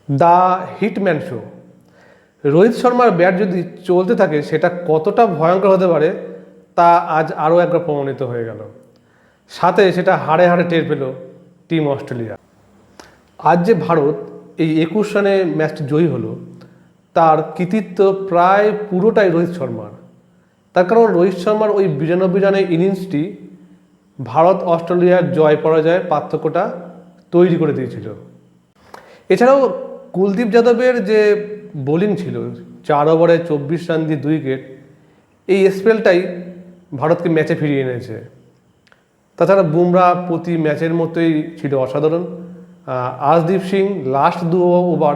The hitman show. Rohit শর্মার bat যদি চলতে থাকে সেটা কতটা ভয়ঙ্কর হতে পারে তা আজ আরও একবার প্রমাণিত হয়ে গেল। সাথে সেটা হাড়ে হাড়ে টের পেল টিম অস্ট্রেলিয়া। আজ যে ভারত এই 21 রানে ম্যাচটি জয়ী হলো তার কৃতিত্ব প্রায় পুরোটাই রোহিত শর্মার। তার কারণ রোহিত শর্মার ওই 92 রানের ইনিংসটি ভারত অস্ট্রেলিয়ার জয় পরাজয়ের পার্থক্যটা তৈরি করে দিয়েছিল। এছাড়াও কুলদীপ যাদবের যে বোলিং ছিল, 4 ওভারে 24 রান দিয়ে 2 উইকেট, এই স্পেলটাই ভারতকে ম্যাচে ফিরিয়ে এনেছে। তাছাড়া বুমরা প্রতি ম্যাচের মতোই ছিল অসাধারণ। আর্শদীপ সিং লাস্ট 2 ওভার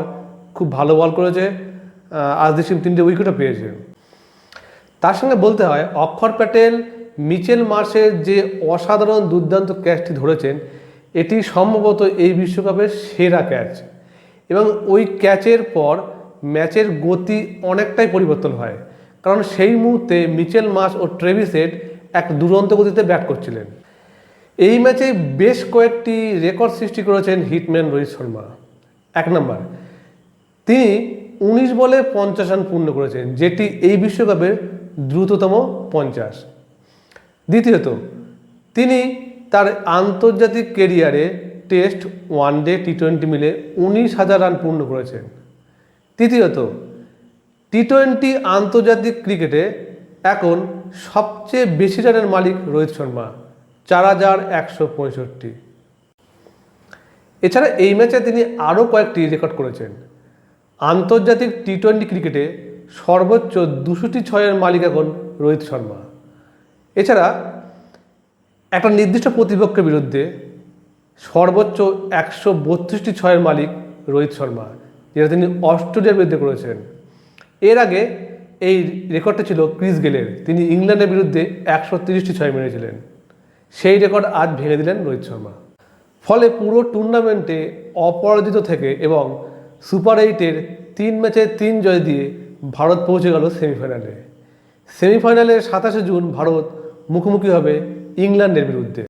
খুব ভালো বল করেছে। আর্শদীপ সিং 3টে উইকেটও পেয়েছে। তার সঙ্গে বলতে হয় অক্ষর প্যাটেল মিচেল মার্শের যে অসাধারণ দুর্দান্ত ক্যাচটি ধরেছেন এটি সম্ভবত এই বিশ্বকাপের সেরা ক্যাচ, এবং ওই ক্যাচের পর ম্যাচের গতি অনেকটাই পরিবর্তন হয়, কারণ সেই মুহূর্তে মিচেল মার্শ ও ট্রেভিস হেড এক দুরন্ত গতিতে ব্যাট করছিলেন। এই ম্যাচে বেশ কয়েকটি রেকর্ড সৃষ্টি করেছেন হিটম্যান রোহিত শর্মা। 1 নম্বর, তিনি 19 বলে 50 রান পূর্ণ করেছেন, যেটি এই বিশ্বকাপের দ্রুততম 50। দ্বিতীয়ত, তিনি তার আন্তর্জাতিক কেরিয়ারে টেস্ট, ওয়ানডে, টি-20 মিলে 19,000 রান পূর্ণ করেছেন। তৃতীয়ত, টি-20 আন্তর্জাতিক ক্রিকেটে এখন সবচেয়ে বেশি রানের মালিক রোহিত শর্মা, 4,165। এছাড়া এই ম্যাচে তিনি আরও কয়েকটি রেকর্ড করেছেন। আন্তর্জাতিক টি-20 ক্রিকেটে সর্বোচ্চ 206-এর মালিক এখন রোহিত শর্মা। এছাড়া একটা নির্দিষ্ট প্রতিপক্ষের বিরুদ্ধে সর্বোচ্চ 132টি 6-এর মালিক রোহিত শর্মা, যেটা তিনি অস্ট্রেলিয়ার বিরুদ্ধে করেছেন। এর আগে এই রেকর্ডটা ছিল ক্রিস গেলের, তিনি ইংল্যান্ডের বিরুদ্ধে 130টি 6 মেরেছিলেন। সেই রেকর্ড আজ ভেঙে দিলেন রোহিত শর্মা। ফলে পুরো টুর্নামেন্টে অপরাজিত থেকে এবং সুপার 8-এর 3 ম্যাচে 3 জয় দিয়ে ভারত পৌঁছে গেল সেমিফাইনালে। সেমিফাইনালে 27 জুন ভারত মুখোমুখি হবে ইংল্যান্ডের বিরুদ্ধে।